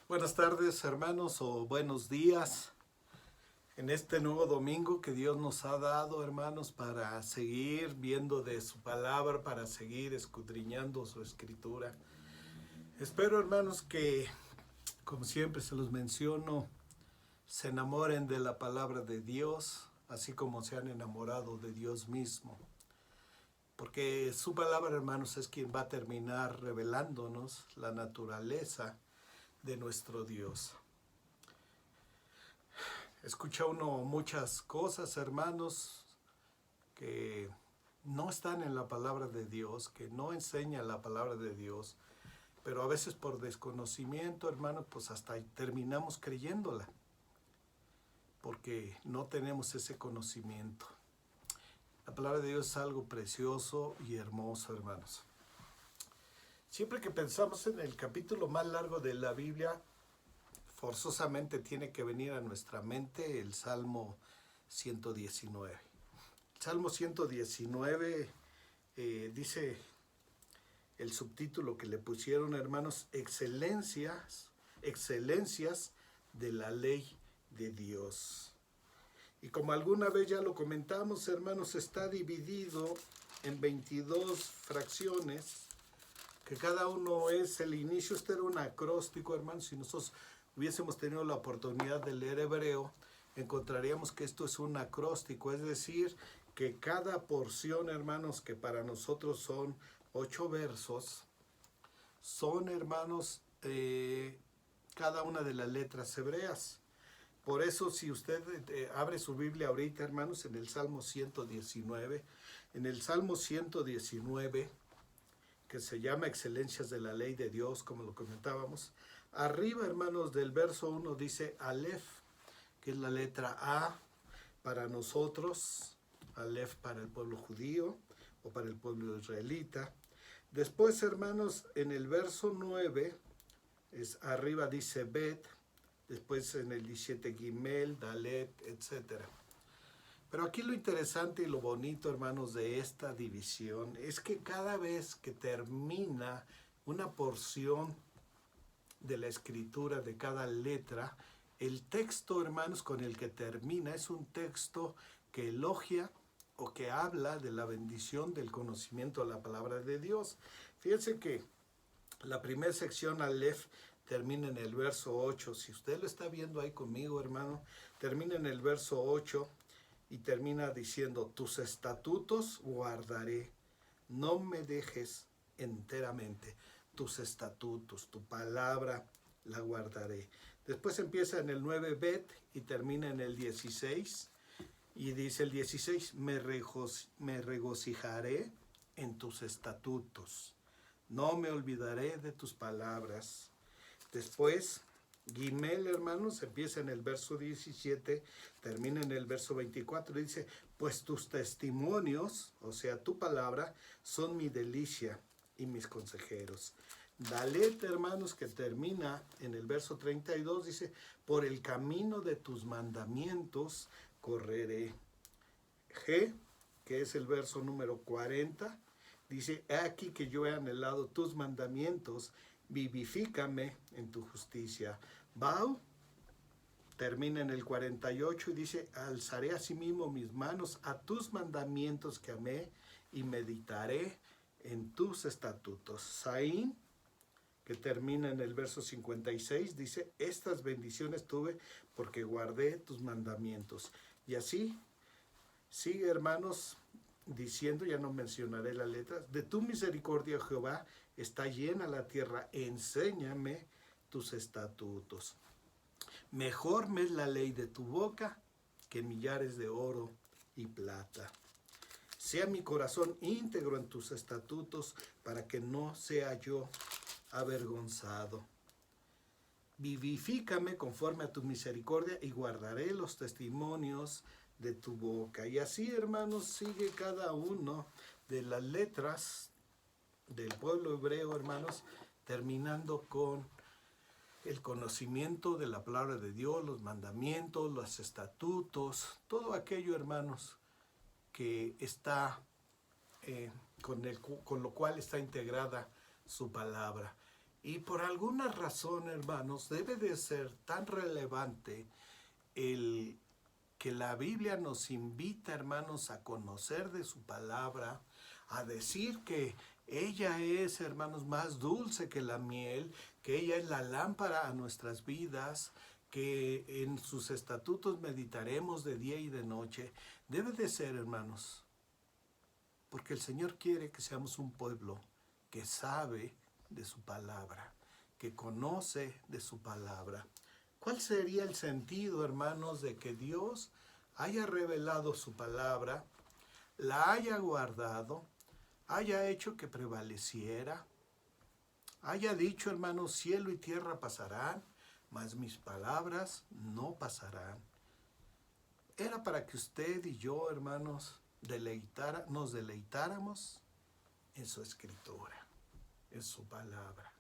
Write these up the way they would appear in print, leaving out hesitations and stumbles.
Buenas tardes, hermanos, o buenos días en este nuevo domingo que Dios nos ha dado, hermanos, para seguir viendo de su palabra, para seguir escudriñando su escritura. Espero, hermanos, que, como siempre se los menciono, se enamoren de la palabra de Dios, así como se han enamorado de Dios mismo. Porque su palabra, hermanos, es quien va a terminar revelándonos la naturaleza de nuestro Dios. Escucha uno muchas cosas, hermanos, que no están en la palabra de Dios, que no enseña la palabra de Dios, pero a veces por desconocimiento, hermanos, pues hasta terminamos creyéndola, porque no tenemos ese conocimiento. La palabra de Dios es algo precioso y hermoso, hermanos. Siempre que pensamos en el capítulo más largo de la Biblia, forzosamente tiene que venir a nuestra mente el Salmo 119. El Salmo 119 dice el subtítulo que le pusieron, hermanos, excelencias de la ley de Dios. Y como alguna vez ya lo comentamos, hermanos, está dividido en 22 fracciones, que cada uno es el inicio. Este era un acróstico, hermanos. Si nosotros hubiésemos tenido la oportunidad de leer hebreo, encontraríamos que esto es un acróstico, es decir, que cada porción, hermanos, que para nosotros son 8 versos, son, hermanos, cada una de las letras hebreas. Por eso, si usted abre su Biblia ahorita, hermanos, en el Salmo 119, que se llama Excelencias de la Ley de Dios, como lo comentábamos, arriba, hermanos, del verso 1 dice Aleph, que es la letra A para nosotros, Aleph para el pueblo judío o para el pueblo israelita. Después, hermanos, en el verso 9, arriba dice Bet, después en el 17 Gimel, Dalet, etc. Pero aquí lo interesante y lo bonito, hermanos, de esta división es que cada vez que termina una porción de la escritura de cada letra, el texto, hermanos, con el que termina es un texto que elogia o que habla de la bendición del conocimiento de la palabra de Dios. Fíjense que la primera sección, Aleph, termina en el verso 8. Si usted lo está viendo ahí conmigo, hermano, termina en el verso 8 y termina diciendo: tus estatutos guardaré, no me dejes enteramente. Tus estatutos, tu palabra la guardaré. Después empieza en el 9 Bet y termina en el 16. Y dice el 16, me regocijaré en tus estatutos, no me olvidaré de tus palabras. Después, Gimel, hermanos, empieza en el verso 17, termina en el verso 24, dice, pues tus testimonios, o sea, tu palabra, son mi delicia y mis consejeros. Dalet, hermanos, que termina en el verso 32, dice, por el camino de tus mandamientos correré. G, que es el verso número 40, dice, he aquí que yo he anhelado tus mandamientos, vivifícame en tu justicia. Bau termina en el 48 y dice, alzaré asimismo mis manos a tus mandamientos que amé y meditaré en tus estatutos. Saín, que termina en el verso 56, dice, estas bendiciones tuve porque guardé tus mandamientos. Y así sigue, hermanos, diciendo, ya no mencionaré las letras, de tu misericordia, Jehová, está llena la tierra, enséñame tus estatutos. Mejor me es la ley de tu boca que millares de oro y plata. Sea mi corazón íntegro en tus estatutos, para que no sea yo avergonzado. Vivifícame conforme a tu misericordia y guardaré los testimonios de tu boca. Y así, hermanos, sigue cada uno de las letras del pueblo hebreo, hermanos, terminando con el conocimiento de la palabra de Dios, los mandamientos, los estatutos, todo aquello, hermanos, que está con lo cual está integrada su palabra. Y por alguna razón, hermanos, debe de ser tan relevante el que la Biblia nos invita, hermanos, a conocer de su palabra, a decir que ella es, hermanos, más dulce que la miel, que ella es la lámpara a nuestras vidas, que en sus estatutos meditaremos de día y de noche. Debe de ser, hermanos, porque el Señor quiere que seamos un pueblo que sabe de su palabra, que conoce de su palabra. ¿Cuál sería el sentido, hermanos, de que Dios haya revelado su palabra, la haya guardado, haya hecho que prevaleciera, haya dicho, hermanos, cielo y tierra pasarán, mas mis palabras no pasarán? Era para que usted y yo, hermanos, nos deleitáramos en su escritura, en su palabra.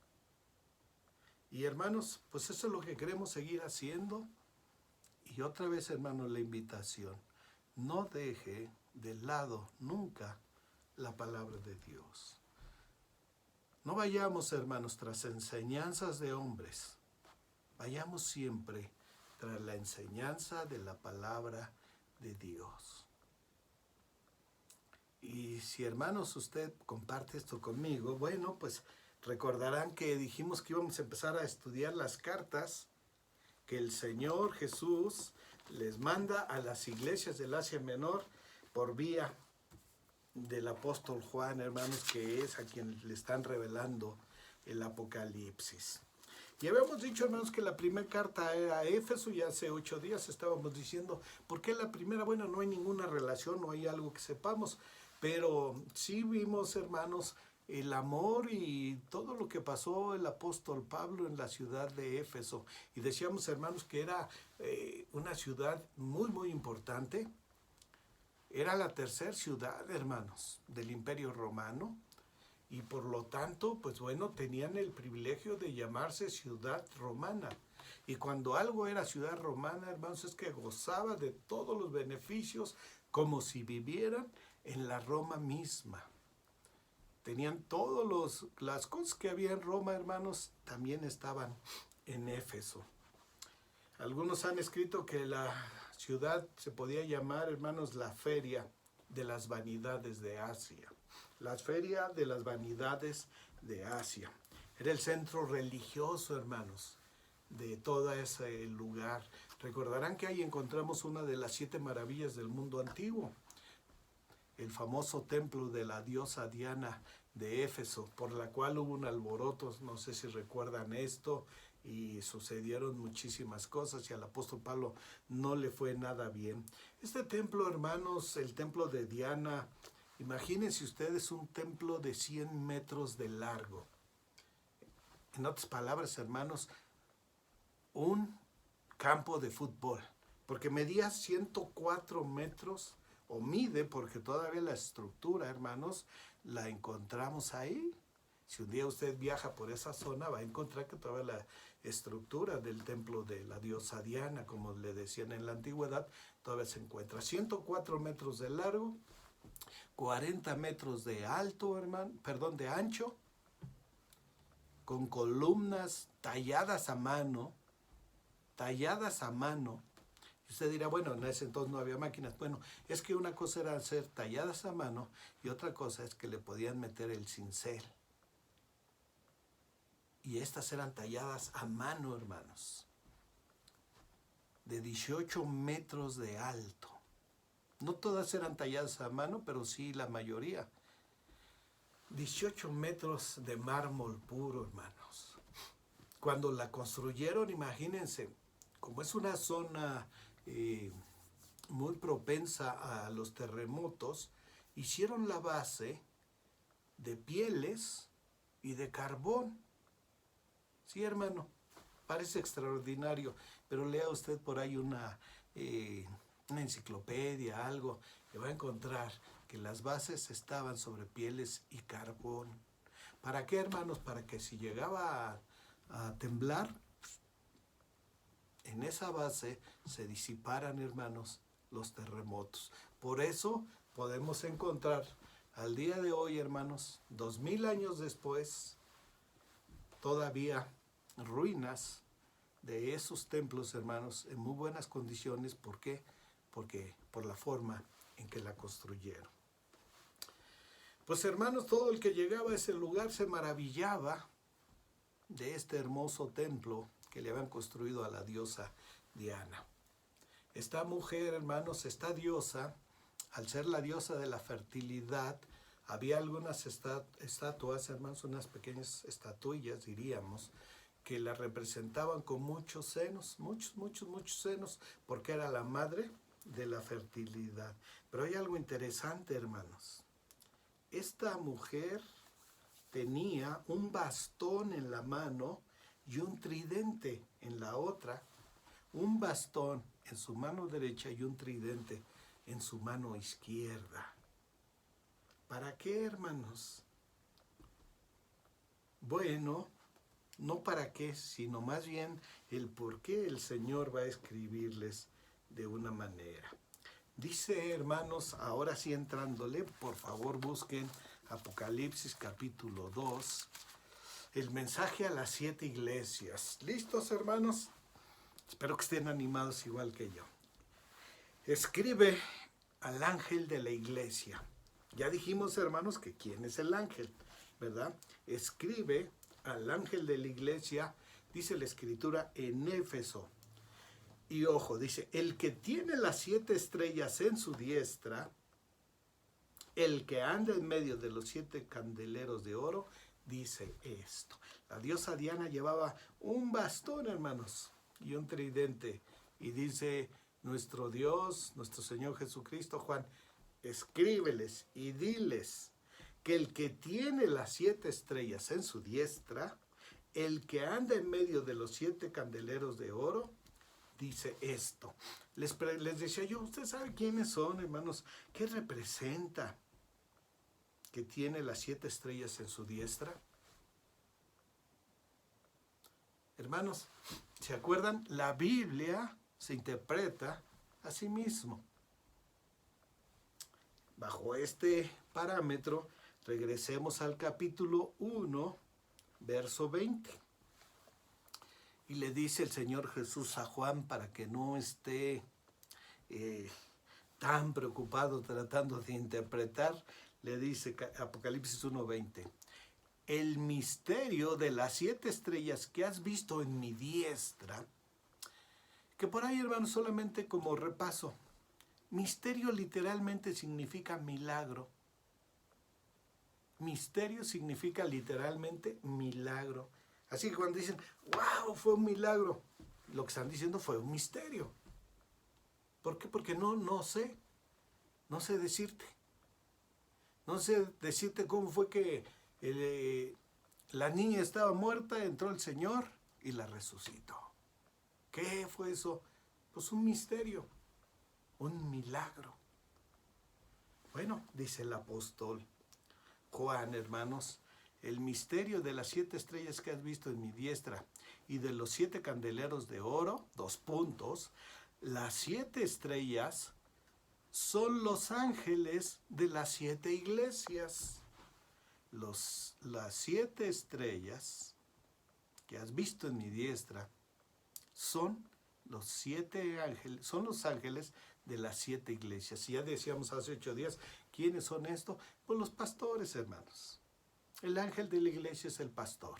Y hermanos, pues eso es lo que queremos seguir haciendo. Y otra vez, hermanos, la invitación: no deje de lado nunca la palabra de Dios. No vayamos, hermanos, tras enseñanzas de hombres. Vayamos siempre tras la enseñanza de la palabra de Dios. Y si, hermanos, usted comparte esto conmigo, bueno, pues recordarán que dijimos que íbamos a empezar a estudiar las cartas que el Señor Jesús les manda a las iglesias del Asia Menor por vía del apóstol Juan, hermanos, que es a quien le están revelando el Apocalipsis. Y habíamos dicho, hermanos, que la primera carta era a Éfeso, y hace 8 días estábamos diciendo, ¿por qué la primera? Bueno, no hay ninguna relación, no hay algo que sepamos, pero sí vimos, hermanos, el amor y todo lo que pasó el apóstol Pablo en la ciudad de Éfeso. Y decíamos, hermanos, que era una ciudad muy, muy importante. Era la tercera ciudad, hermanos, del Imperio Romano. Y por lo tanto, pues bueno, tenían el privilegio de llamarse ciudad romana. Y cuando algo era ciudad romana, hermanos, es que gozaba de todos los beneficios como si vivieran en la Roma misma. Tenían todas las cosas que había en Roma, hermanos, también estaban en Éfeso. Algunos han escrito que la ciudad se podía llamar, hermanos, la feria de las vanidades de Asia. La feria de las vanidades de Asia. Era el centro religioso, hermanos, de todo ese lugar. Recordarán que ahí encontramos una de las 7 maravillas del mundo antiguo, el famoso templo de la diosa Diana de Éfeso, por la cual hubo un alboroto, no sé si recuerdan esto, y sucedieron muchísimas cosas y al apóstol Pablo no le fue nada bien. Este templo, hermanos, el templo de Diana, imagínense ustedes un templo de 100 metros de largo. En otras palabras, hermanos, un campo de fútbol, porque medía 104 metros, o mide, porque todavía la estructura, hermanos, la encontramos ahí. Si un día usted viaja por esa zona, va a encontrar que todavía la estructura del templo de la diosa Diana, como le decían en la antigüedad, todavía se encuentra. 104 metros de largo, 40 metros de alto, de ancho, con columnas talladas a mano. Y usted dirá, bueno, en ese entonces no había máquinas. Bueno, es que una cosa era ser talladas a mano y otra cosa es que le podían meter el cincel. Y estas eran talladas a mano, hermanos, de 18 metros de alto. No todas eran talladas a mano, pero sí la mayoría. 18 metros de mármol puro, hermanos. Cuando la construyeron, imagínense, como es una zona muy propensa a los terremotos, hicieron la base de pieles y de carbón. Sí, hermano, parece extraordinario, pero lea usted por ahí una enciclopedia, algo, que va a encontrar que las bases estaban sobre pieles y carbón. ¿Para qué, hermanos? Para que si llegaba a temblar, en esa base se disiparan, hermanos, los terremotos. Por eso podemos encontrar al día de hoy, hermanos, 2000 años después, todavía ruinas de esos templos, hermanos, en muy buenas condiciones. ¿Por qué? Porque por la forma en que la construyeron. Pues, hermanos, todo el que llegaba a ese lugar se maravillaba de este hermoso templo que le habían construido a la diosa Diana. Esta mujer, hermanos, esta diosa, al ser la diosa de la fertilidad, había algunas estatuas, hermanos, unas pequeñas estatuillas, diríamos, que la representaban con muchos senos, muchos senos, porque era la madre de la fertilidad. Pero hay algo interesante, hermanos. Esta mujer tenía un bastón en la mano y un tridente en la otra. Un bastón en su mano derecha y un tridente en su mano izquierda. ¿Para qué, hermanos? Bueno, no para qué, sino más bien el por qué el Señor va a escribirles de una manera. Dice, hermanos, ahora sí entrándole, por favor busquen Apocalipsis capítulo 2, el mensaje a las 7 iglesias. ¿Listos, hermanos? Espero que estén animados igual que yo. Escribe al ángel de la iglesia. Ya dijimos, hermanos, que quién es el ángel, ¿verdad? Escribe al ángel de la iglesia, dice la escritura, en Éfeso. Y ojo, dice, el que tiene las 7 estrellas en su diestra, el que anda en medio de los 7 candeleros de oro, dice esto. La diosa Diana llevaba un bastón, hermanos, y un tridente. Y dice nuestro Dios, nuestro Señor Jesucristo, Juan, escríbeles y diles que el que tiene las 7 estrellas en su diestra, el que anda en medio de los 7 candeleros de oro, dice esto. Les decía yo, ¿usted sabe quiénes son, hermanos? ¿Qué representa que tiene las 7 estrellas en su diestra? Hermanos, ¿se acuerdan? La Biblia se interpreta a sí mismo. Bajo este parámetro, regresemos al capítulo 1, verso 20. Y le dice el Señor Jesús a Juan, para que no esté tan preocupado tratando de interpretar, le dice Apocalipsis 1:20. El misterio de las 7 estrellas que has visto en mi diestra, que por ahí, hermanos, solamente como repaso, misterio literalmente significa milagro. Misterio significa literalmente milagro. Así que cuando dicen, wow, fue un milagro, lo que están diciendo fue un misterio. ¿Por qué? Porque no sé decirte. No sé decirte cómo fue que la niña estaba muerta, entró el Señor y la resucitó. ¿Qué fue eso? Pues un misterio, un milagro. Bueno, dice el apóstol Juan, hermanos, el misterio de las 7 estrellas que has visto en mi diestra y de los 7 candeleros de oro, 2 puntos, las 7 estrellas son los ángeles de las 7 iglesias. Las 7 estrellas que has visto en mi diestra son los 7 ángeles, son los ángeles de las 7 iglesias. Y ya decíamos hace 8 días, ¿quiénes son estos? Pues los pastores, hermanos. El ángel de la iglesia es el pastor.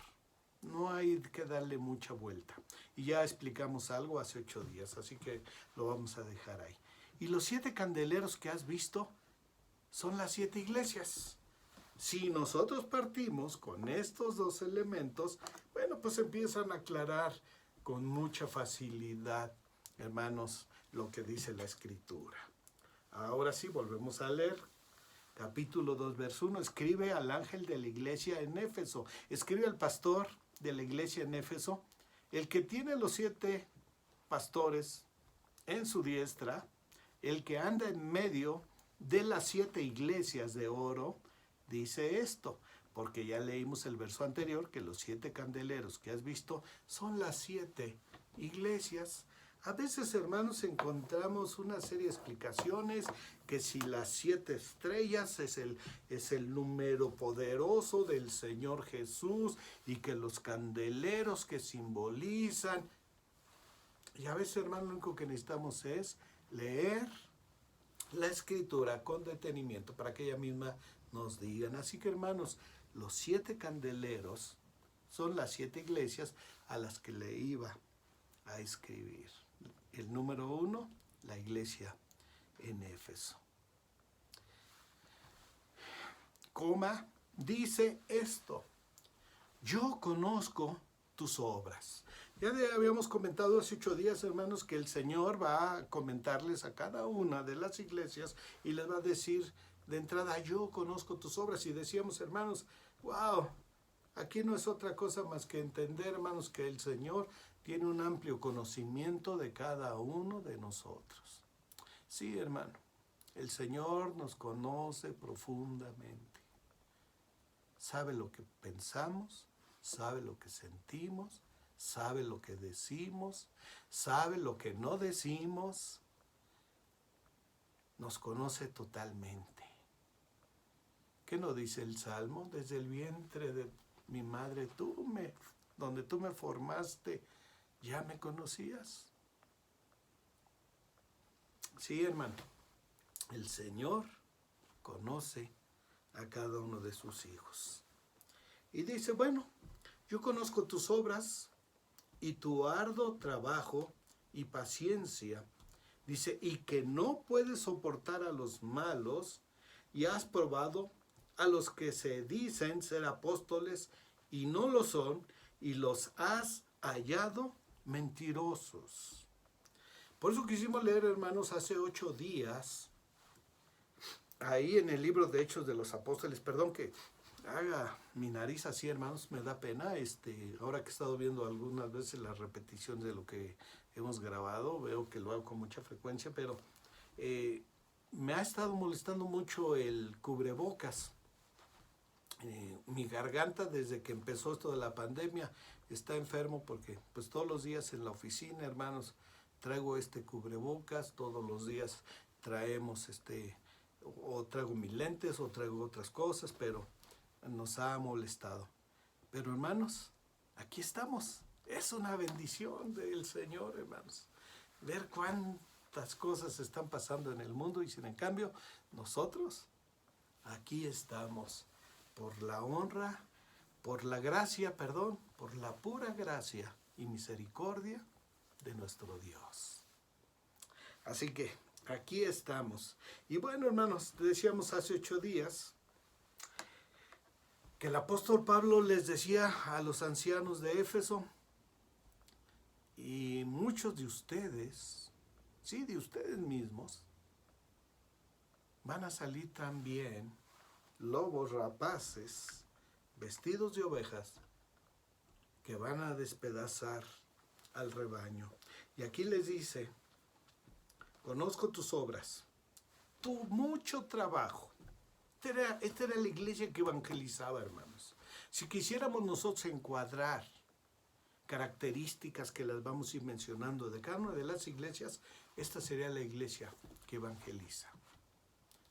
No hay que darle mucha vuelta. Y ya explicamos algo hace 8 días, así que lo vamos a dejar ahí. Y los 7 candeleros que has visto son las 7 iglesias. Si nosotros partimos con estos 2 elementos, bueno, pues empiezan a aclarar con mucha facilidad, hermanos, lo que dice la Escritura. Ahora sí, volvemos a leer. Capítulo 2, verso 1. Escribe al ángel de la iglesia en Éfeso. Escribe al pastor de la iglesia en Éfeso, el que tiene los 7 pastores en su diestra, el que anda en medio de las 7 iglesias de oro, dice esto, porque ya leímos el verso anterior, que los 7 candeleros que has visto son las 7 iglesias. A veces, hermanos, encontramos una serie de explicaciones que si las 7 estrellas es el número poderoso del Señor Jesús y que los candeleros que simbolizan. Y a veces, hermano, lo único que necesitamos es leer la Escritura con detenimiento para que ella misma nos digan. Así que, hermanos, los 7 candeleros son las 7 iglesias a las que le iba a escribir. El número 1, la iglesia en Éfeso. Dice esto: yo conozco tus obras. Ya habíamos comentado hace 8 días, hermanos, que el Señor va a comentarles a cada una de las iglesias y les va a decir de entrada: yo conozco tus obras. Y decíamos, hermanos, wow, aquí no es otra cosa más que entender, hermanos, que el Señor tiene un amplio conocimiento de cada uno de nosotros. Sí, hermano, el Señor nos conoce profundamente. Sabe lo que pensamos, sabe lo que sentimos, sabe lo que decimos, sabe lo que no decimos. Nos conoce totalmente. ¿Qué nos dice el Salmo? Desde el vientre de mi madre, donde tú me formaste, ¿ya me conocías? Sí, hermano, el Señor conoce a cada uno de sus hijos. Y dice, bueno, yo conozco tus obras y tu arduo trabajo y paciencia. Dice, y que no puedes soportar a los malos, y has probado a los que se dicen ser apóstoles y no lo son, y los has hallado mentirosos. Por eso quisimos leer, hermanos, hace 8 días, ahí en el libro de Hechos de los Apóstoles. Perdón que haga mi nariz así, hermanos, me da pena. Ahora que he estado viendo algunas veces la repetición de lo que hemos grabado, veo que lo hago con mucha frecuencia, pero me ha estado molestando mucho el cubrebocas. Mi garganta, desde que empezó esto de la pandemia, está enfermo porque pues todos los días en la oficina, hermanos, traigo este cubrebocas, todos los días traemos o traigo mis lentes o traigo otras cosas, pero nos ha molestado. Pero, hermanos, aquí estamos. Es una bendición del Señor, hermanos, ver cuántas cosas están pasando en el mundo, y sin en cambio nosotros aquí estamos por la honra, por la gracia, por la pura gracia y misericordia de nuestro Dios. Así que aquí estamos. Y bueno, hermanos, decíamos hace 8 días que el apóstol Pablo les decía a los ancianos de Éfeso, y muchos de ustedes, sí, de ustedes mismos, van a salir también lobos rapaces, vestidos de ovejas, que van a despedazar al rebaño. Y aquí les dice, conozco tus obras, tu mucho trabajo. Esta era la iglesia que evangelizaba, hermanos. Si quisiéramos nosotros encuadrar características que las vamos a ir mencionando de cada una de las iglesias, esta sería la iglesia que evangeliza.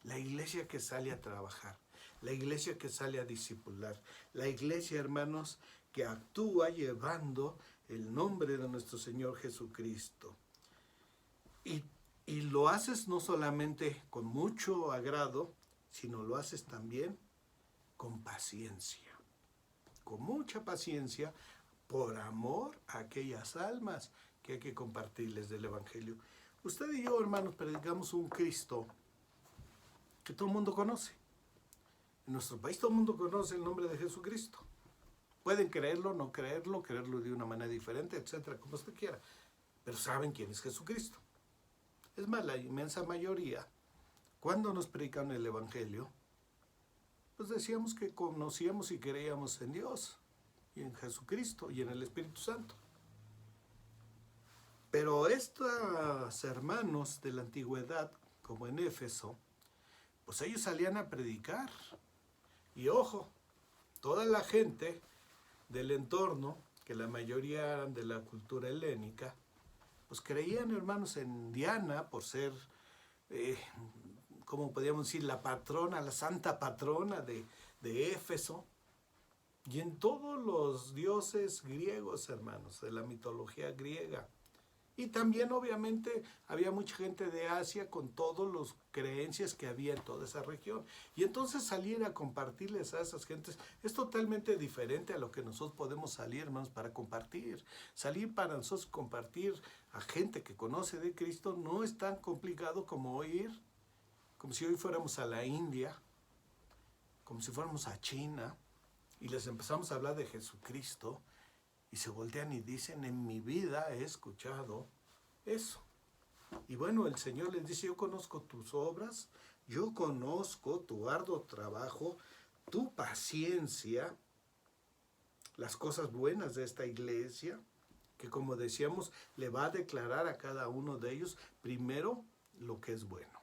La iglesia que sale a trabajar. La iglesia que sale a discipular. La iglesia, hermanos, que actúa llevando el nombre de nuestro Señor Jesucristo. Y lo haces no solamente con mucho agrado, sino lo haces también con paciencia. Con mucha paciencia, por amor a aquellas almas que hay que compartirles del Evangelio. Usted y yo, hermanos, predicamos un Cristo que todo el mundo conoce. En nuestro país todo el mundo conoce el nombre de Jesucristo. Pueden creerlo, no creerlo, creerlo de una manera diferente, etcétera, como usted quiera. Pero saben quién es Jesucristo. Es más, la inmensa mayoría, cuando nos predican el Evangelio, pues decíamos que conocíamos y creíamos en Dios, y en Jesucristo, y en el Espíritu Santo. Pero estos hermanos de la antigüedad, como en Éfeso, pues ellos salían a predicar. Y ojo, toda la gente del entorno, que la mayoría eran de la cultura helénica, pues creían, hermanos, en Diana por ser, ¿cómo podríamos decir? La patrona, la santa patrona de Éfeso. Y en todos los dioses griegos, hermanos, de la mitología griega. Y también, obviamente, había mucha gente de Asia con todas las creencias que había en toda esa región. Y entonces salir a compartirles a esas gentes es totalmente diferente a lo que nosotros podemos salir, hermanos, para compartir. Salir para nosotros compartir a gente que conoce de Cristo no es tan complicado como ir, como si hoy fuéramos a la India, como si fuéramos a China, y les empezamos a hablar de Jesucristo. Y se voltean y dicen, en mi vida he escuchado eso. Y bueno, el Señor les dice, yo conozco tus obras, yo conozco tu arduo trabajo, tu paciencia, las cosas buenas de esta iglesia, que como decíamos, le va a declarar a cada uno de ellos primero lo que es bueno.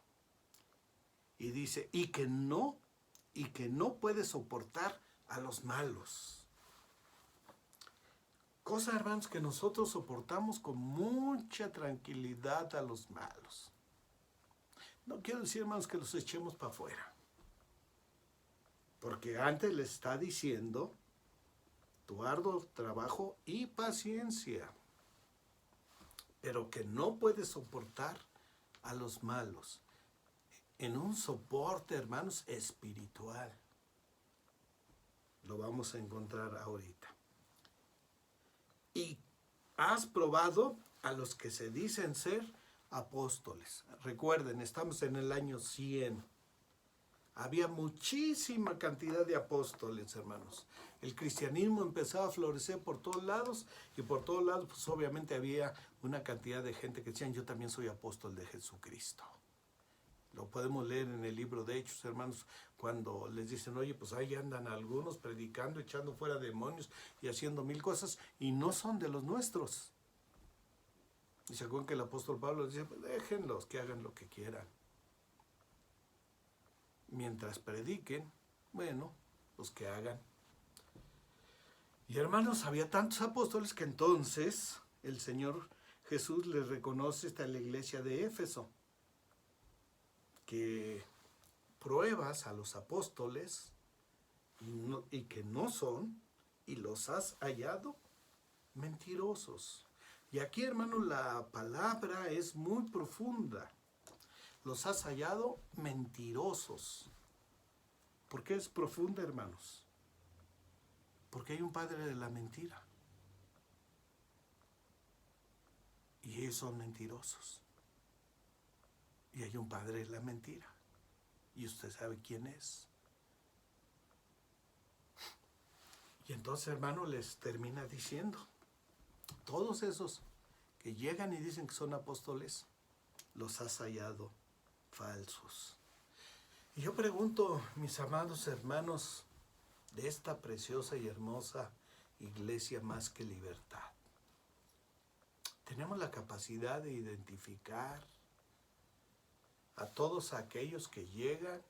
Y dice, y que no puede soportar a los malos. Cosa, hermanos, que nosotros soportamos con mucha tranquilidad a los malos. No quiero decir, hermanos, que los echemos para afuera. Porque antes le está diciendo tu arduo trabajo y paciencia. Pero que no puedes soportar a los malos. En un soporte, hermanos, espiritual. Lo vamos a encontrar ahorita. Y has probado a los que se dicen ser apóstoles. Recuerden, estamos en el año 100. Había muchísima cantidad de apóstoles, hermanos. El cristianismo empezaba a florecer por todos lados, y por todos lados, pues obviamente había una cantidad de gente que decían, yo también soy apóstol de Jesucristo. Lo podemos leer en el libro de Hechos, hermanos, cuando les dicen, oye, pues ahí andan algunos predicando, echando fuera demonios y haciendo mil cosas, y no son de los nuestros. Y se acuerdan que el apóstol Pablo dice, pues déjenlos que hagan lo que quieran. Mientras prediquen, bueno, pues que hagan. Y hermanos, había tantos apóstoles que entonces el Señor Jesús les reconoce hasta la iglesia de Éfeso, que pruebas a los apóstoles y que no son, y los has hallado mentirosos. Y aquí, hermano, la palabra es muy profunda. Los has hallado mentirosos. ¿Por qué es profunda, hermanos? Porque hay un padre de la mentira. Y ellos son mentirosos. Y hay un padre de la mentira. Y usted sabe quién es. Y entonces, hermano, les termina diciendo, todos esos que llegan y dicen que son apóstoles, los has hallado falsos. Y yo pregunto, mis amados hermanos, de esta preciosa y hermosa iglesia Más que Libertad, ¿tenemos la capacidad de identificar a todos aquellos que llegan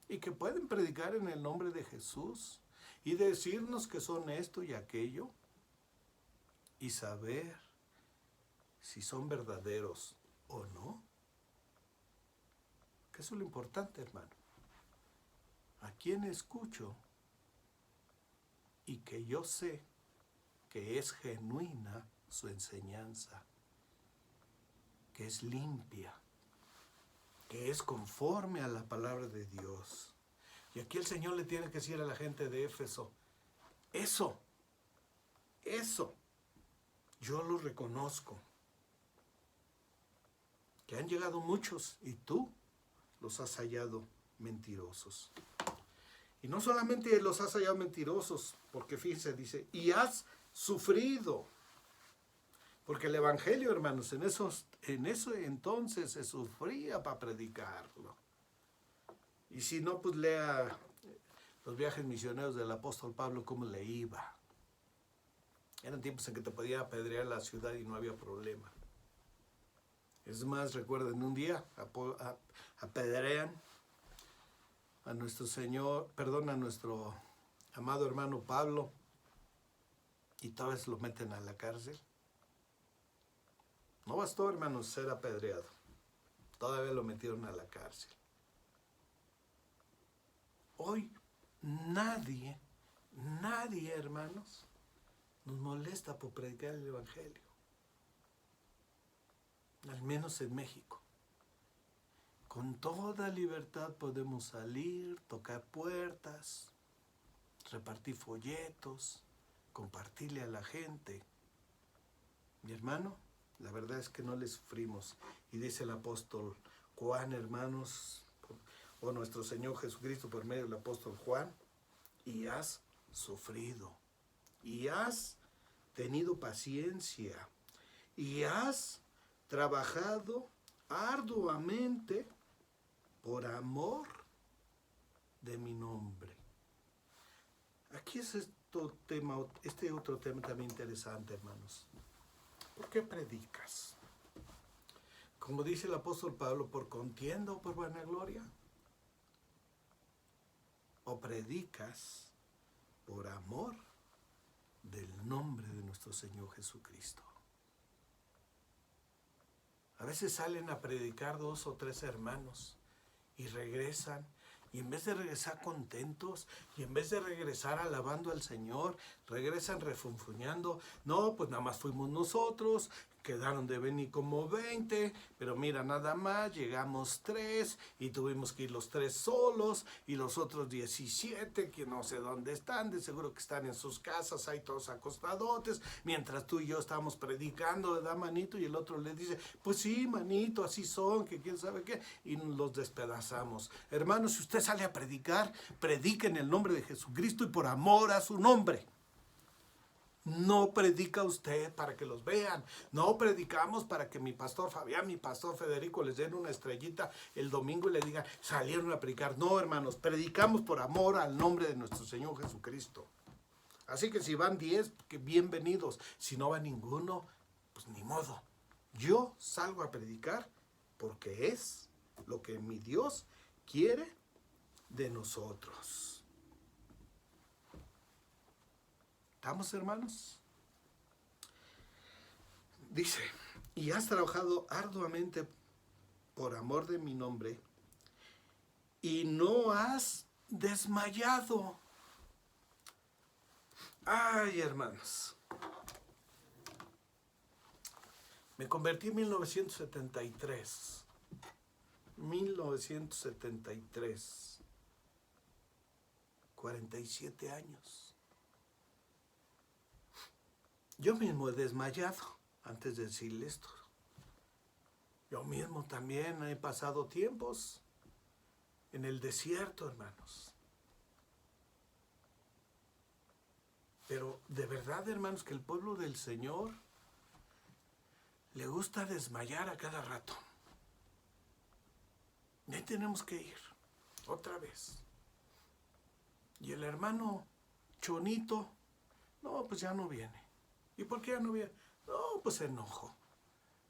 y que pueden predicar en el nombre de Jesús y decirnos que son esto y aquello, y saber si son verdaderos o no? Que eso es lo importante, hermano. ¿A quién escucho? Y que yo sé que es genuina su enseñanza, que es limpia, que es conforme a la palabra de Dios. Y aquí el Señor le tiene que decir a la gente de Éfeso, eso, yo lo reconozco. Que han llegado muchos y tú los has hallado mentirosos. Y no solamente los has hallado mentirosos, porque fíjense, dice, y has sufrido. Porque el evangelio, hermanos, en eso entonces se sufría para predicarlo. Y si no, pues lea los viajes misioneros del apóstol Pablo, cómo le iba. Eran tiempos en que te podía apedrear la ciudad y no había problema. Es más, recuerden, un día apedrean a nuestro a nuestro amado hermano Pablo, y tal vez lo meten a la cárcel. No bastó, hermanos, ser apedreado. Todavía lo metieron a la cárcel. Hoy nadie, hermanos, nos molesta por predicar el Evangelio. Al menos en México. Con toda libertad podemos salir, tocar puertas, repartir folletos, compartirle a la gente. Mi hermano, la verdad es que no le sufrimos. Y dice el apóstol Juan, hermanos, o nuestro Señor Jesucristo por medio del apóstol Juan, y has sufrido, y has tenido paciencia, y has trabajado arduamente por amor de mi nombre. Aquí es este otro tema también interesante, hermanos. ¿Por qué predicas? Como dice el apóstol Pablo, ¿por contienda o por vanagloria? ¿O predicas por amor del nombre de nuestro Señor Jesucristo? A veces salen a predicar 2 o 3 hermanos y regresan, y en vez de regresar contentos, y en vez de regresar alabando al Señor, regresan refunfuñando. No, pues nada más fuimos nosotros, quedaron de venir como 20, pero mira, nada más, llegamos 3 y tuvimos que ir los 3 solos, y los otros 17, que no sé dónde están, de seguro que están en sus casas, ahí todos acostadotes, mientras tú y yo estamos predicando, ¿verdad, manito? Y el otro le dice, pues sí, manito, así son, que quién sabe qué, y los despedazamos. Hermanos, si usted sale a predicar, predique en el nombre de Jesucristo y por amor a su nombre. No predica usted para que los vean. No predicamos para que mi pastor Fabián, mi pastor Federico les den una estrellita el domingo y le digan, salieron a predicar. No, hermanos, predicamos por amor al nombre de nuestro Señor Jesucristo. Así que si van 10, que bienvenidos. Si no va ninguno, pues ni modo. Yo salgo a predicar porque es lo que mi Dios quiere de nosotros. ¿Estamos, hermanos? Dice, y has trabajado arduamente por amor de mi nombre y no has desmayado. Ay, hermanos. Me convertí en 1973. 1973. 47 años. Yo mismo he desmayado antes de decirle esto. Yo mismo también he pasado tiempos en el desierto, hermanos. Pero de verdad, hermanos, que el pueblo del Señor le gusta desmayar a cada rato. Ya tenemos que ir otra vez. Y el hermano Chonito, no, pues ya no viene. ¿Y por qué ya no viene? No, pues se enojó.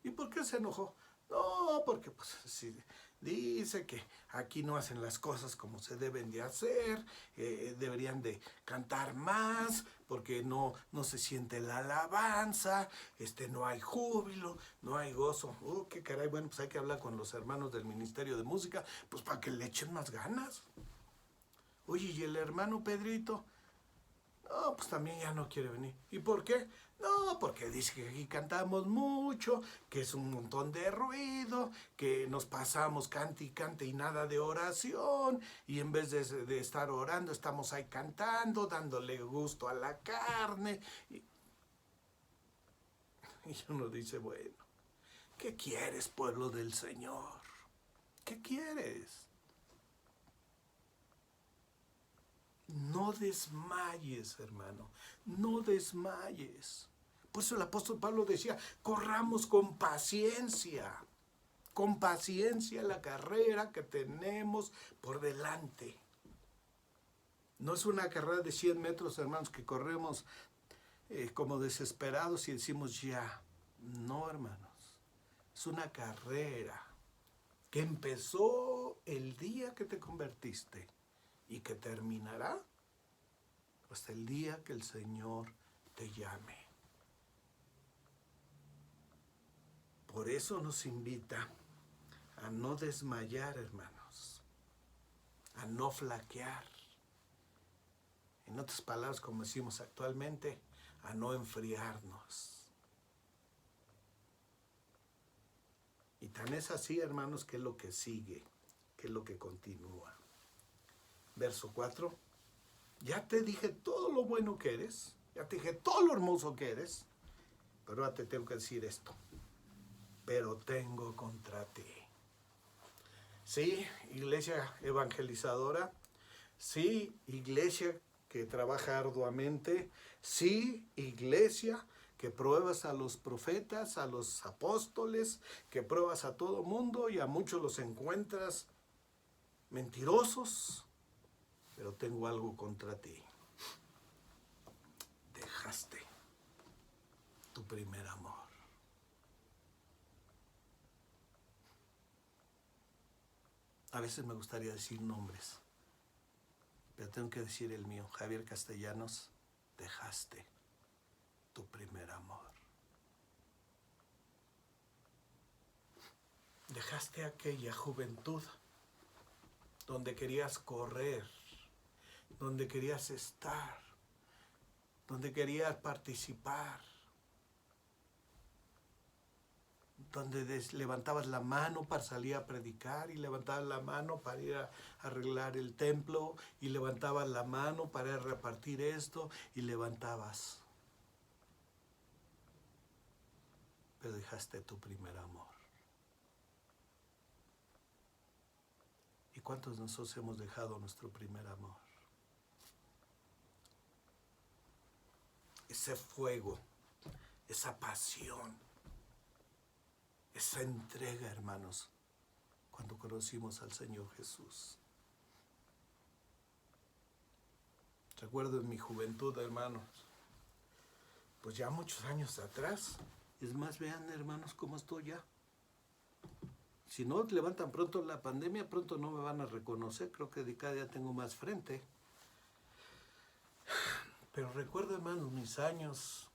¿Y por qué se enojó? No, porque pues sí, dice que aquí no hacen las cosas como se deben de hacer, deberían de cantar más, porque no se siente la alabanza, no hay júbilo, no hay gozo. Qué caray, bueno, pues hay que hablar con los hermanos del Ministerio de Música, pues para que le echen más ganas. Oye, ¿y el hermano Pedrito? No, pues también ya no quiere venir. ¿Y por qué? No, porque dice que aquí cantamos mucho, que es un montón de ruido, que nos pasamos cante y cante y nada de oración, y en vez de estar orando, estamos ahí cantando, dándole gusto a la carne. Y uno dice, bueno, ¿qué quieres, pueblo del Señor? ¿Qué quieres? No desmayes, hermano, no desmayes. Por eso el apóstol Pablo decía, corramos con paciencia la carrera que tenemos por delante. No es una carrera de 100 metros, hermanos, que corremos como desesperados y decimos ya. No, hermanos, es una carrera que empezó el día que te convertiste y que terminará hasta el día que el Señor te llame. Por eso nos invita a no desmayar, hermanos, a no flaquear. En otras palabras, como decimos actualmente, a no enfriarnos. Y tan es así, hermanos, que es lo que sigue, que es lo que continúa. Verso 4. Ya te dije todo lo bueno que eres, ya te dije todo lo hermoso que eres, pero ahora te tengo que decir esto. Pero tengo contra ti. Sí, iglesia evangelizadora. Sí, iglesia que trabaja arduamente. Sí, iglesia que pruebas a los profetas, a los apóstoles, que pruebas a todo mundo y a muchos los encuentras mentirosos. Pero tengo algo contra ti. Dejaste tu primer amor. A veces me gustaría decir nombres, pero tengo que decir el mío. Javier Castellanos, dejaste tu primer amor. Dejaste aquella juventud donde querías correr, donde querías estar, donde querías participar, donde levantabas la mano para salir a predicar y levantabas la mano para ir a arreglar el templo y levantabas la mano para ir a repartir esto y levantabas. Pero dejaste tu primer amor. ¿Y cuántos de nosotros hemos dejado nuestro primer amor? Ese fuego, esa pasión, esa entrega, hermanos, cuando conocimos al Señor Jesús. Recuerdo en mi juventud, hermanos, pues ya muchos años atrás. Es más, vean, hermanos, cómo estoy ya. Si no levantan pronto la pandemia, pronto no me van a reconocer. Creo que de cada día tengo más frente. Pero recuerdo, hermanos, mis años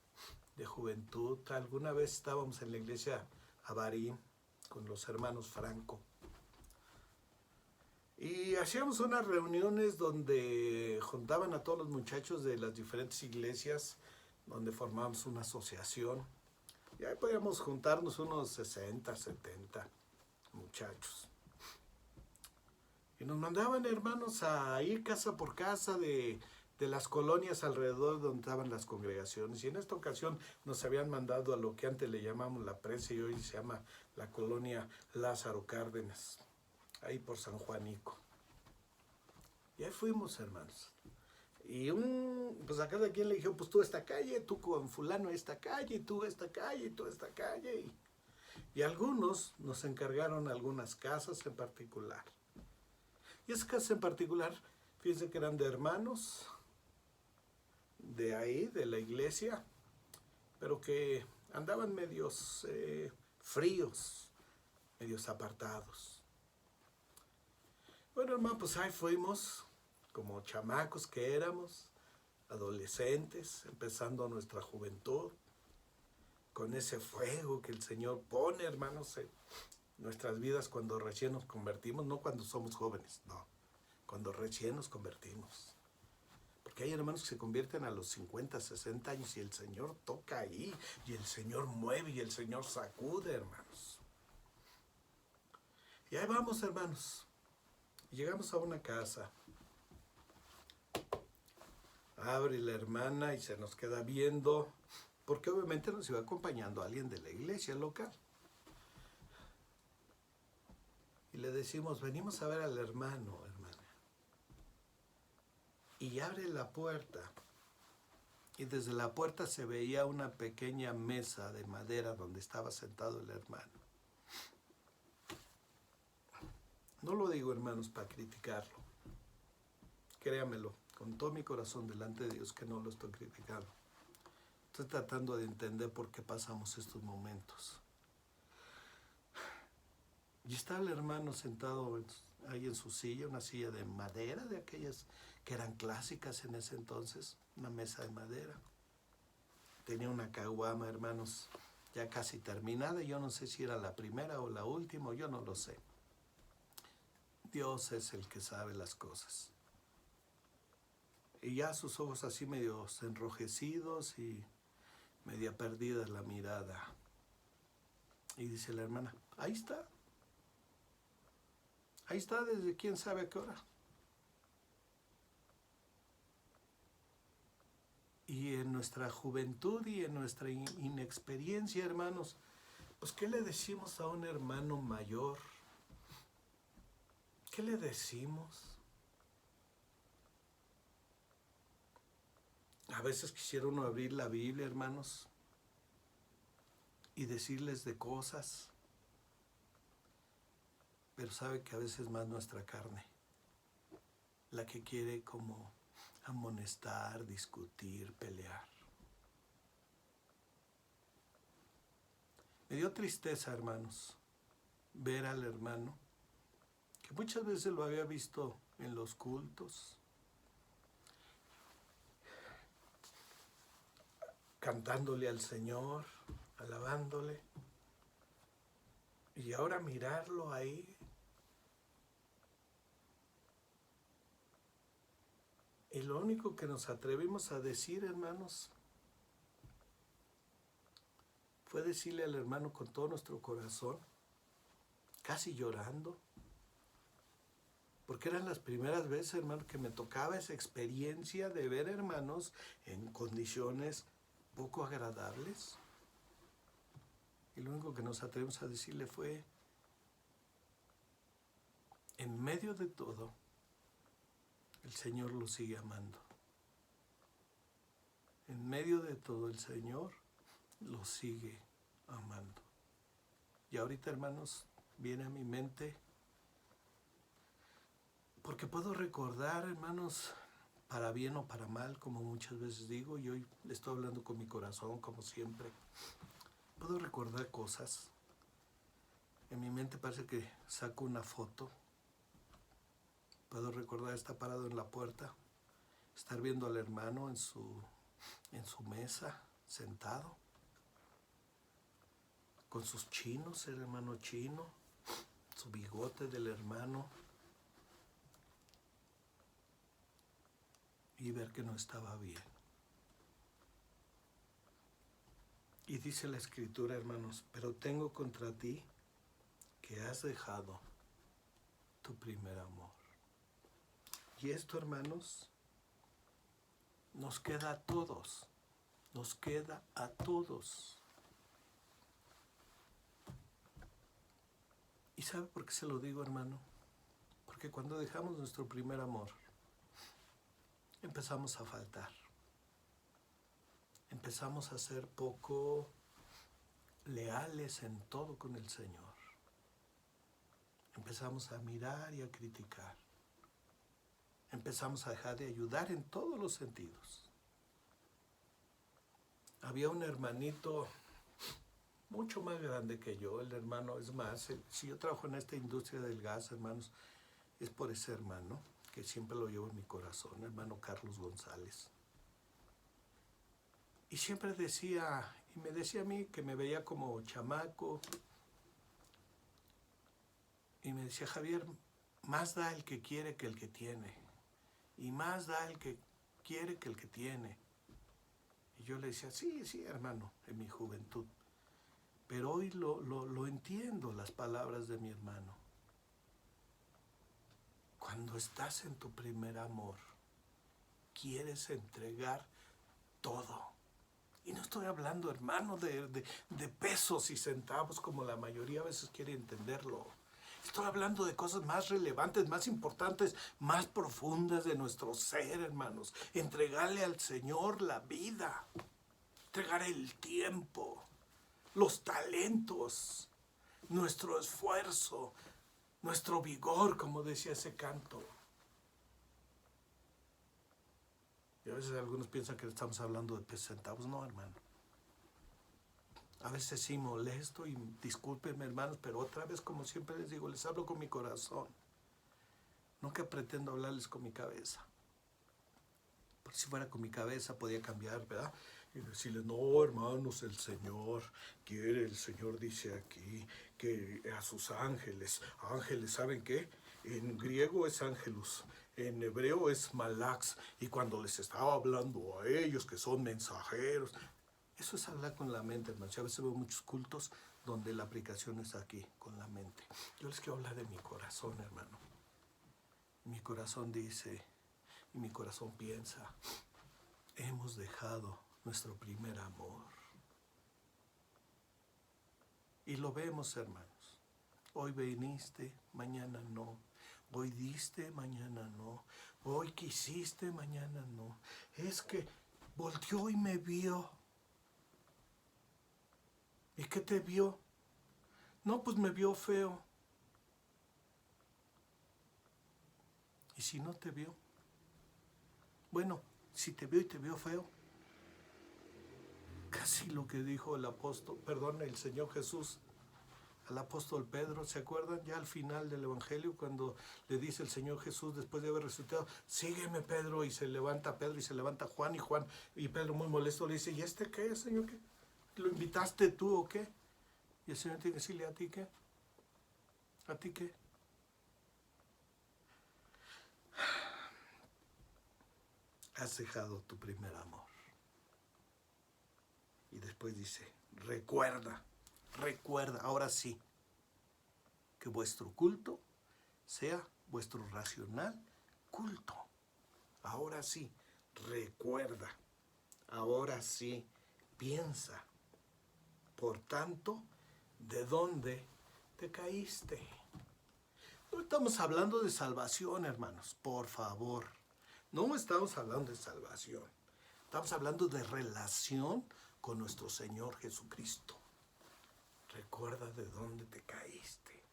de juventud. Alguna vez estábamos en la iglesia Avarín con los hermanos Franco. Y hacíamos unas reuniones donde juntaban a todos los muchachos de las diferentes iglesias, donde formábamos una asociación. Y ahí podíamos juntarnos unos 60, 70 muchachos. Y nos mandaban, hermanos, a ir casa por casa de las colonias alrededor donde estaban las congregaciones. Y en esta ocasión nos habían mandado a lo que antes le llamamos la Presa y hoy se llama la colonia Lázaro Cárdenas, ahí por San Juanico. Y ahí fuimos, hermanos. Y pues a cada quien le dijeron, pues tú esta calle, tú con fulano esta calle, tú esta calle, tú esta calle. Y algunos nos encargaron algunas casas en particular. Y esas casas en particular, fíjense que eran de hermanos de ahí, de la iglesia, pero que andaban medios fríos, medios apartados. Bueno, hermano, pues ahí fuimos, como chamacos que éramos, adolescentes, empezando nuestra juventud, con ese fuego que el Señor pone, hermanos, en nuestras vidas cuando recién nos convertimos, no cuando somos jóvenes, no, cuando recién nos convertimos. Porque hay hermanos que se convierten a los 50, 60 años y el Señor toca ahí, y el Señor mueve, y el Señor sacude, hermanos. Y ahí vamos, hermanos. Y llegamos a una casa. Abre la hermana y se nos queda viendo, porque obviamente nos iba acompañando alguien de la iglesia local. Y le decimos, venimos a ver al hermano, hermana. Y abre la puerta. Y desde la puerta se veía una pequeña mesa de madera donde estaba sentado el hermano. No lo digo, hermanos, para criticarlo. Créamelo, con todo mi corazón delante de Dios, que no lo estoy criticando. Estoy tratando de entender por qué pasamos estos momentos. Y estaba el hermano sentado ahí en su silla, una silla de madera, de aquellas que eran clásicas en ese entonces, una mesa de madera. Tenía una caguama, hermanos, ya casi terminada. Yo no sé si era la primera o la última, yo no lo sé. Dios es el que sabe las cosas. Y ya sus ojos así medio enrojecidos y media perdida la mirada. Y dice la hermana, ahí está desde quién sabe a qué hora. Y en nuestra juventud y en nuestra inexperiencia, hermanos, pues ¿qué le decimos a un hermano mayor? ¿Qué le decimos? A veces quisiera uno abrir la Biblia, hermanos, y decirles de cosas, pero sabe que a veces más nuestra carne, la que quiere como amonestar, discutir, pelear. Me dio tristeza, hermanos, ver al hermano, que muchas veces lo había visto en los cultos, cantándole al Señor, alabándole, y ahora mirarlo ahí, y lo único que nos atrevimos a decir, hermanos, fue decirle al hermano con todo nuestro corazón, casi llorando, porque eran las primeras veces, hermano, que me tocaba esa experiencia de ver hermanos en condiciones poco agradables. Y lo único que nos atrevimos a decirle fue, en medio de todo, el Señor lo sigue amando. En medio de todo, el Señor lo sigue amando. Y ahorita, hermanos, viene a mi mente, porque puedo recordar, hermanos, para bien o para mal, como muchas veces digo, y hoy le estoy hablando con mi corazón, como siempre. Puedo recordar cosas. En mi mente parece que saco una foto. Puedo recordar estar parado en la puerta, estar viendo al hermano en su mesa, sentado, con sus chinos, el hermano chino, su bigote del hermano, y ver que no estaba bien. Y dice la Escritura, hermanos, pero tengo contra ti que has dejado tu primer amor. Y esto, hermanos, nos queda a todos, nos queda a todos. ¿Y sabe por qué se lo digo, hermano? Porque cuando dejamos nuestro primer amor, empezamos a faltar. Empezamos a ser poco leales en todo con el Señor. Empezamos a mirar y a criticar. Empezamos a dejar de ayudar en todos los sentidos. Había un hermanito mucho más grande que yo, el hermano, es más, si yo trabajo en esta industria del gas, hermanos, es por ese hermano, que siempre lo llevo en mi corazón, hermano Carlos González. Y siempre decía, y me decía a mí que me veía como chamaco, y me decía, Javier, más da el que quiere que el que tiene, y más da el que quiere que el que tiene. Y yo le decía, sí, hermano, en mi juventud. Pero hoy lo entiendo, las palabras de mi hermano. Cuando estás en tu primer amor, quieres entregar todo. Y no estoy hablando, hermano, de pesos y centavos como la mayoría a veces quiere entenderlo. Estoy hablando de cosas más relevantes, más importantes, más profundas de nuestro ser, hermanos. Entregarle al Señor la vida, entregar el tiempo, los talentos, nuestro esfuerzo, nuestro vigor, como decía ese canto. Y a veces algunos piensan que estamos hablando de pesos centavos. No, hermano. A veces sí molesto y discúlpenme, hermanos, pero otra vez, como siempre les digo, les hablo con mi corazón. Nunca pretendo hablarles con mi cabeza. Porque si fuera con mi cabeza podía cambiar, ¿verdad? Y decirles, no, hermanos, el Señor quiere, el Señor dice aquí que a sus ángeles, ¿saben qué? En griego es ángelus, en hebreo es malax, y cuando les estaba hablando a ellos que son mensajeros, eso es hablar con la mente, hermanos. A veces veo muchos cultos donde la aplicación es aquí, con la mente. Yo les quiero hablar de mi corazón, hermano. Mi corazón dice, y mi corazón piensa, hemos dejado nuestro primer amor. Y lo vemos, hermanos. Hoy viniste, mañana no. Hoy diste, mañana no. Hoy quisiste, mañana no. Es que volteó y me vio. ¿Y qué te vio? No, pues me vio feo. ¿Y si no te vio? Bueno, si te vio y te vio feo. Casi lo que dijo el Señor Jesús al apóstol Pedro, ¿se acuerdan? Ya al final del Evangelio, cuando le dice el Señor Jesús, después de haber resucitado, sígueme, Pedro, y se levanta Pedro y se levanta Juan, y Pedro muy molesto le dice, ¿y este qué, Señor? ¿Qué? ¿Lo invitaste tú o qué? Y el Señor tiene que decirle, ¿a ti qué? ¿A ti qué? Has dejado tu primer amor. Y después dice, recuerda, ahora sí, que vuestro culto sea vuestro racional culto. Ahora sí, recuerda, ahora sí, piensa. Por tanto, ¿de dónde te caíste? No estamos hablando de salvación, hermanos, por favor. No estamos hablando de salvación. Estamos hablando de relación con nuestro Señor Jesucristo. Recuerda de dónde te caíste.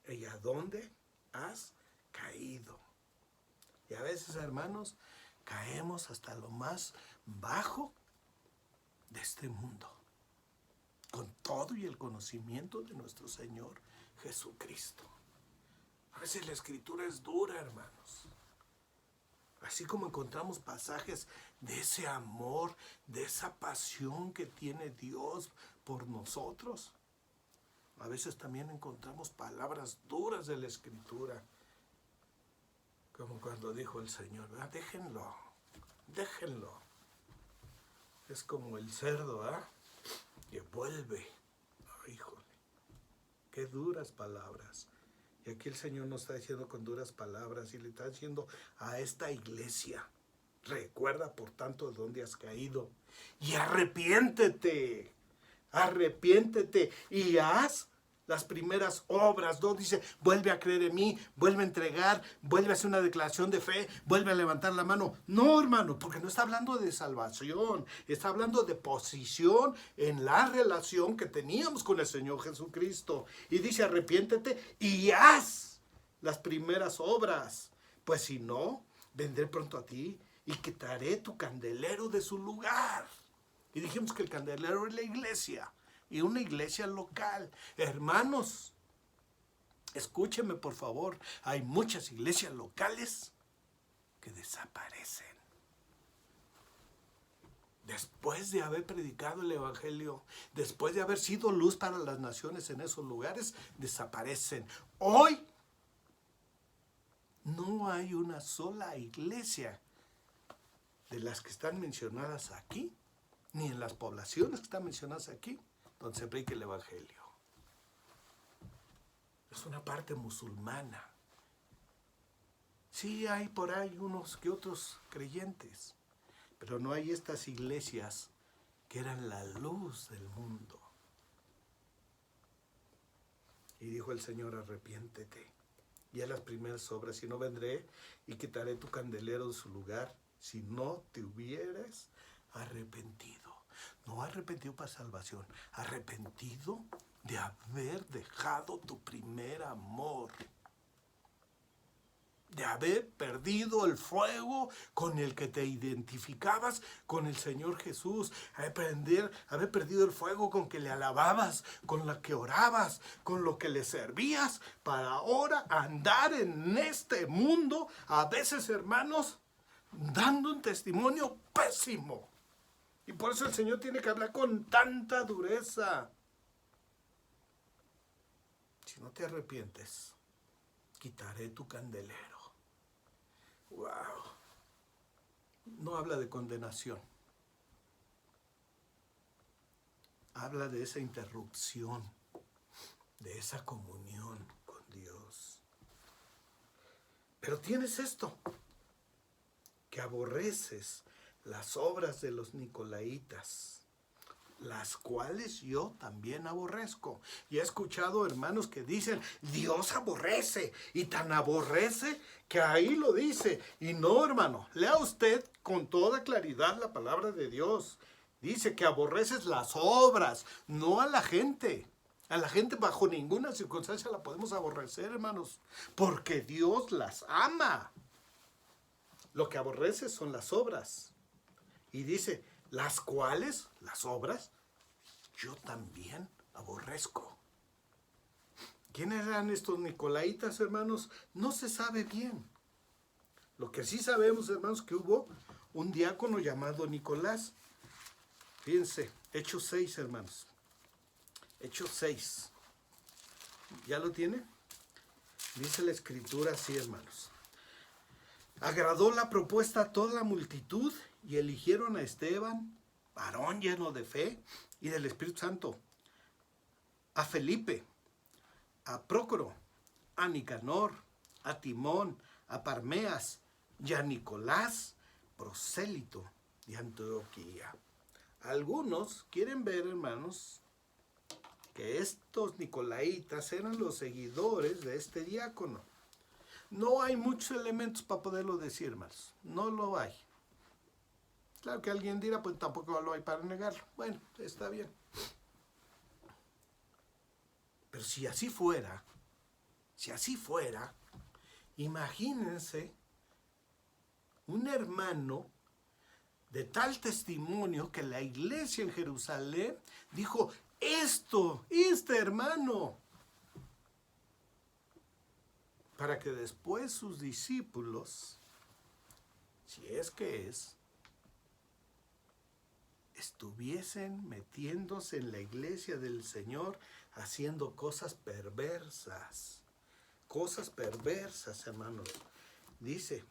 ¿Y a dónde has caído? Y a veces, hermanos, caemos hasta lo más bajo de este mundo, con todo y el conocimiento de nuestro Señor Jesucristo. A veces la Escritura es dura, hermanos. Así como encontramos pasajes de ese amor, de esa pasión que tiene Dios por nosotros, a veces también encontramos palabras duras de la Escritura, como cuando dijo el Señor, ¿verdad? Déjenlo. Es como el cerdo, ¿ah? Que vuelve. Oh, híjole, qué duras palabras. Y aquí el Señor nos está diciendo con duras palabras y le está diciendo a esta iglesia, recuerda por tanto de dónde has caído y arrepiéntete y haz las primeras obras. No dice, vuelve a creer en mí, vuelve a entregar, vuelve a hacer una declaración de fe, vuelve a levantar la mano. No, hermano, porque no está hablando de salvación, está hablando de posición en la relación que teníamos con el Señor Jesucristo. Y dice, arrepiéntete y haz las primeras obras, pues si no, vendré pronto a ti y quitaré tu candelero de su lugar. Y dijimos que el candelero es la iglesia. Y una iglesia local. Hermanos, escúchenme por favor. Hay muchas iglesias locales que desaparecen. Después de haber predicado el Evangelio, después de haber sido luz para las naciones en esos lugares, desaparecen. Hoy no hay una sola iglesia de las que están mencionadas aquí, ni en las poblaciones que están mencionadas aquí, donde se predica el Evangelio. Es una parte musulmana. Sí hay por ahí unos que otros creyentes, pero no hay estas iglesias que eran la luz del mundo. Y dijo el Señor, arrepiéntete, y haz las primeras obras, si no vendré y quitaré tu candelero de su lugar, si no te hubieras arrepentido. No arrepentido para salvación, arrepentido de haber dejado tu primer amor, de haber perdido el fuego con el que te identificabas con el Señor Jesús, haber perdido el fuego con que le alababas, con la que orabas, con lo que le servías, para ahora andar en este mundo, a veces, hermanos, dando un testimonio pésimo. Y por eso el Señor tiene que hablar con tanta dureza. Si no te arrepientes, quitaré tu candelero. Wow. No habla de condenación. Habla de esa interrupción, de esa comunión con Dios. Pero tienes esto, que aborreces las obras de los nicolaitas, las cuales yo también aborrezco. Y he escuchado hermanos que dicen, Dios aborrece, y tan aborrece que ahí lo dice. Y no, hermano, lea usted con toda claridad la palabra de Dios. Dice que aborreces las obras, no a la gente. A la gente bajo ninguna circunstancia la podemos aborrecer, hermanos, porque Dios las ama. Lo que aborrece son las obras. Y dice, las cuales, las obras, yo también aborrezco. ¿Quiénes eran estos nicolaitas, hermanos? No se sabe bien. Lo que sí sabemos, hermanos, que hubo un diácono llamado Nicolás. Fíjense, Hechos 6, hermanos. Hechos 6. ¿Ya lo tiene? Dice la escritura así, hermanos. Agradó la propuesta a toda la multitud y eligieron a Esteban, varón lleno de fe y del Espíritu Santo, a Felipe, a Prócoro, a Nicanor, a Timón, a Parmeas y a Nicolás, prosélito de Antioquía. Algunos quieren ver, hermanos, que estos nicolaitas eran los seguidores de este diácono. No hay muchos elementos para poderlo decir, hermanos. No lo hay. Claro que alguien dirá, pues tampoco lo hay para negarlo. Bueno, está bien. Pero si así fuera, imagínense un hermano de tal testimonio que la iglesia en Jerusalén dijo, este hermano, para que después sus discípulos, si es que estuviesen metiéndose en la iglesia del Señor, haciendo cosas perversas, hermanos. Dice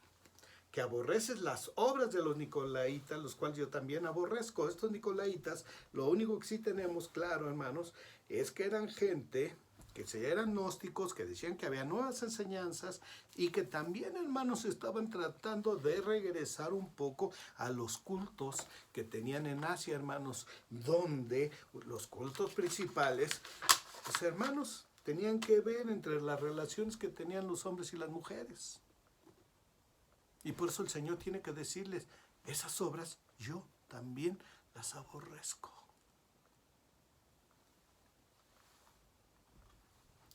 que aborreces las obras de los nicolaitas, los cuales yo también aborrezco. Estos nicolaitas, lo único que sí tenemos claro, hermanos, es que eran gente que eran gnósticos, que decían que había nuevas enseñanzas y que también, hermanos, estaban tratando de regresar un poco a los cultos que tenían en Asia, hermanos, donde los cultos principales, pues, hermanos, tenían que ver entre las relaciones que tenían los hombres y las mujeres. Y por eso el Señor tiene que decirles, esas obras yo también las aborrezco.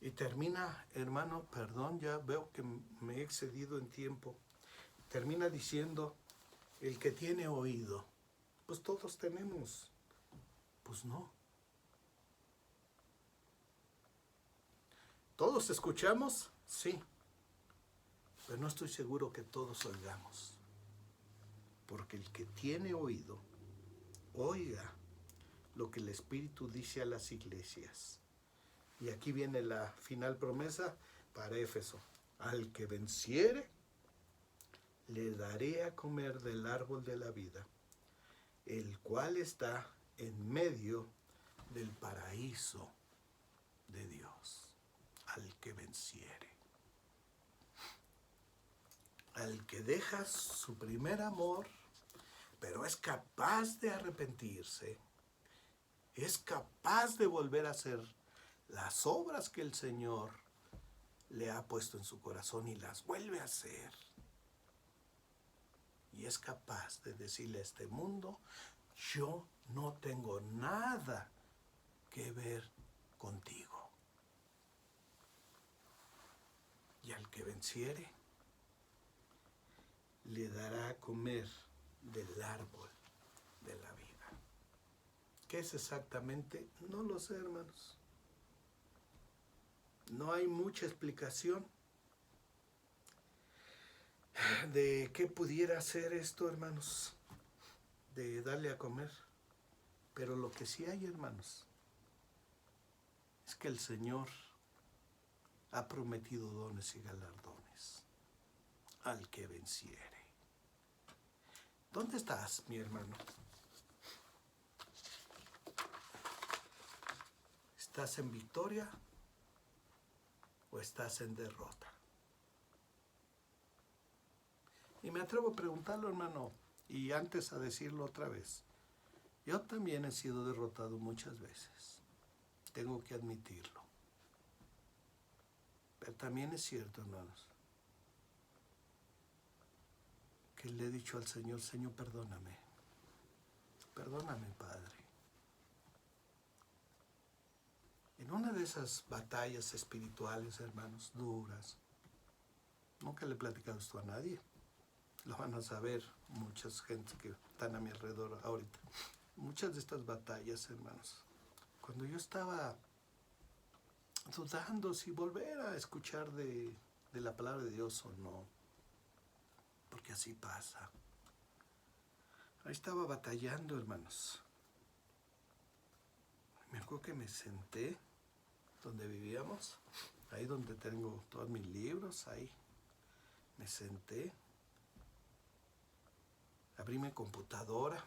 Y termina, hermano, perdón, ya veo que me he excedido en tiempo. Termina diciendo, el que tiene oído, pues todos tenemos. Pues no. ¿Todos escuchamos? Sí. Pero no estoy seguro que todos oigamos. Porque el que tiene oído, oiga lo que el Espíritu dice a las iglesias. Y aquí viene la final promesa para Éfeso. Al que venciere, le daré a comer del árbol de la vida, el cual está en medio del paraíso de Dios. Al que venciere. Al que deja su primer amor, pero es capaz de arrepentirse, es capaz de volver a hacer las obras que el Señor le ha puesto en su corazón y las vuelve a hacer. Y es capaz de decirle a este mundo, yo no tengo nada que ver contigo. Y al que venciere, le dará a comer del árbol de la vida. ¿Qué es exactamente? No lo sé, hermanos. No hay mucha explicación. ¿De qué pudiera hacer esto, hermanos? De darle a comer. Pero lo que sí hay, hermanos, es que el Señor ha prometido dones y galardones al que venciere. ¿Dónde estás, mi hermano? ¿Estás en victoria o estás en derrota? Y me atrevo a preguntarlo, hermano, y antes a decirlo otra vez. Yo también he sido derrotado muchas veces. Tengo que admitirlo. Pero también es cierto, hermanos, que le he dicho al Señor, Señor, perdóname. Perdóname, Padre. En una de esas batallas espirituales, hermanos, duras, nunca le he platicado esto a nadie. Lo van a saber muchas gentes que están a mi alrededor ahorita. Muchas de estas batallas, hermanos, cuando yo estaba dudando si volver a escuchar de la palabra de Dios o no, porque así pasa. Ahí estaba batallando, hermanos. Me acuerdo que me senté donde vivíamos, ahí donde tengo todos mis libros, ahí me senté, abrí mi computadora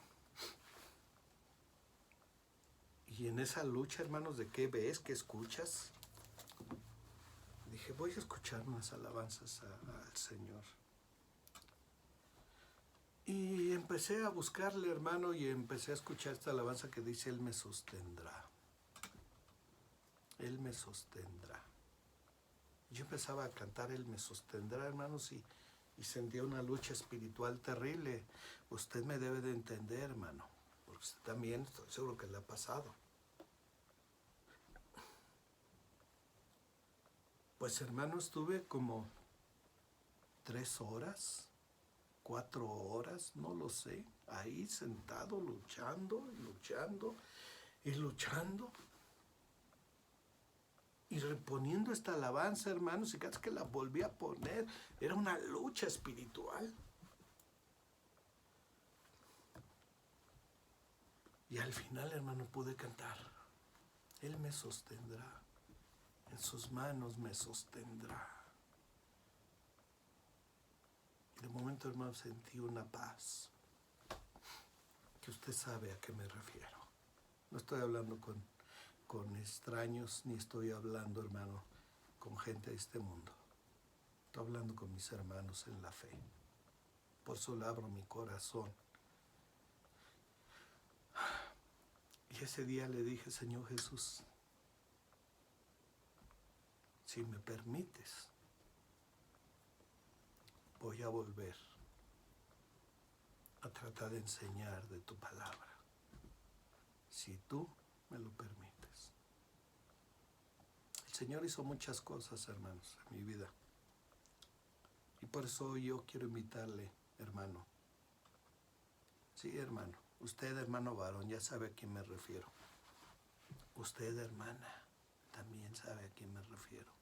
y en esa lucha, hermanos, de qué ves, qué escuchas, dije, voy a escuchar unas alabanzas al Señor. Y empecé a buscarle, hermano, y empecé a escuchar esta alabanza que dice, Él me sostendrá. Él me sostendrá. Yo empezaba a cantar, Él me sostendrá, hermanos, y sentía una lucha espiritual terrible. Usted me debe de entender, hermano, porque usted también, estoy seguro que le ha pasado. Pues, hermano, estuve como 3 horas, 4 horas, no lo sé, ahí sentado, luchando, luchando y luchando. Y reponiendo esta alabanza, hermanos, y casi que la volví a poner. Era una lucha espiritual. Y al final, hermano, pude cantar. Él me sostendrá. En sus manos me sostendrá. Y de momento, hermano, sentí una paz. Que usted sabe a qué me refiero. No estoy hablando con extraños, ni estoy hablando, hermano, con gente de este mundo. Estoy hablando con mis hermanos en la fe. Por eso le abro mi corazón. Y ese día le dije, Señor Jesús, si me permites, voy a volver a tratar de enseñar de tu palabra. Si tú me lo permites. El Señor hizo muchas cosas, hermanos, en mi vida. Y por eso yo quiero invitarle, hermano. Sí, hermano. Usted, hermano varón, ya sabe a quién me refiero. Usted, hermana, también sabe a quién me refiero.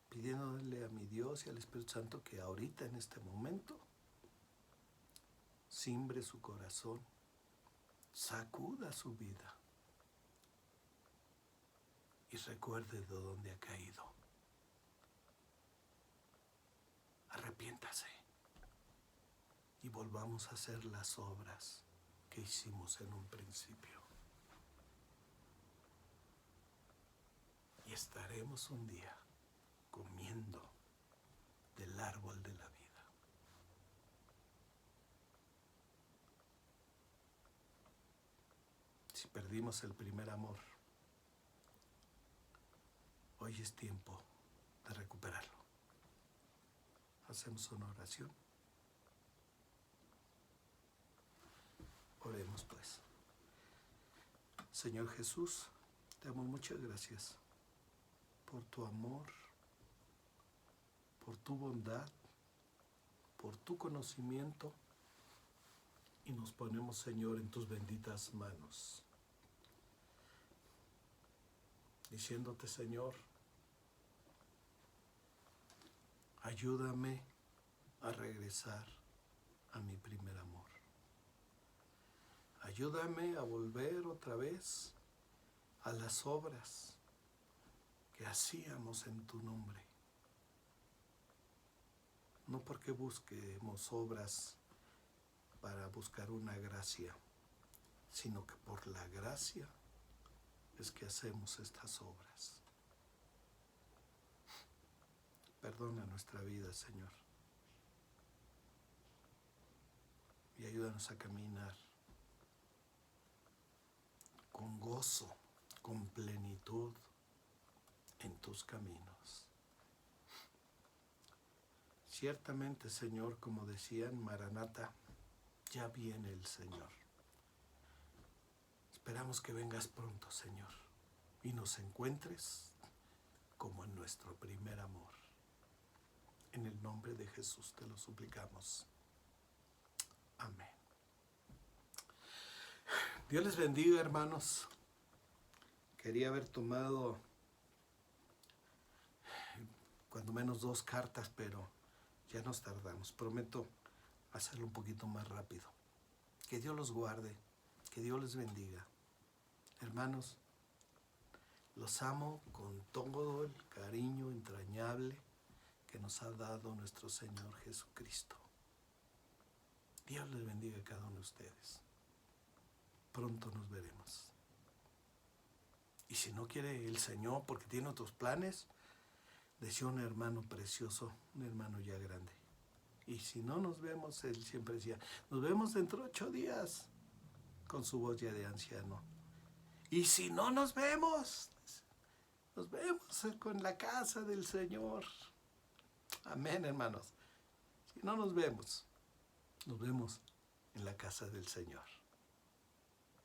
Pidiéndole a mi Dios y al Espíritu Santo que ahorita, en este momento, simbre su corazón, sacuda su vida y recuerde de dónde ha caído. Arrepiéntase y volvamos a hacer las obras que hicimos en un principio. Y estaremos un día comiendo del árbol de la vida. Si perdimos el primer amor, hoy es tiempo de recuperarlo. Hacemos una oración. Oremos pues. Señor Jesús, te damos muchas gracias por tu amor, por tu bondad, por tu conocimiento, y nos ponemos, Señor, en tus benditas manos, diciéndote, Señor, ayúdame a regresar a mi primer amor. Ayúdame a volver otra vez a las obras que hacíamos en tu nombre. No porque busquemos obras para buscar una gracia, sino que por la gracia es que hacemos estas obras. Perdona nuestra vida, Señor, y ayúdanos a caminar con gozo, con plenitud en tus caminos. Ciertamente, Señor, como decían, Maranata, ya viene el Señor. Esperamos que vengas pronto, Señor, y nos encuentres como en nuestro primer amor. En el nombre de Jesús te lo suplicamos. Amén. Dios les bendiga, hermanos. Quería haber tomado cuando menos 2 cartas, pero ya nos tardamos. Prometo hacerlo un poquito más rápido. Que Dios los guarde, que Dios les bendiga. Hermanos, los amo con todo el cariño entrañable que nos ha dado nuestro Señor Jesucristo. Dios les bendiga a cada uno de ustedes. Pronto nos veremos. Y si no quiere el Señor porque tiene otros planes, decía un hermano precioso, un hermano ya grande. Y si no nos vemos, él siempre decía, nos vemos dentro de 8 días, con su voz ya de anciano. Y si no nos vemos con la casa del Señor. Amén, hermanos. Si no nos vemos en la casa del Señor.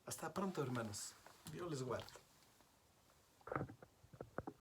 Hasta pronto, hermanos. Dios les guarde.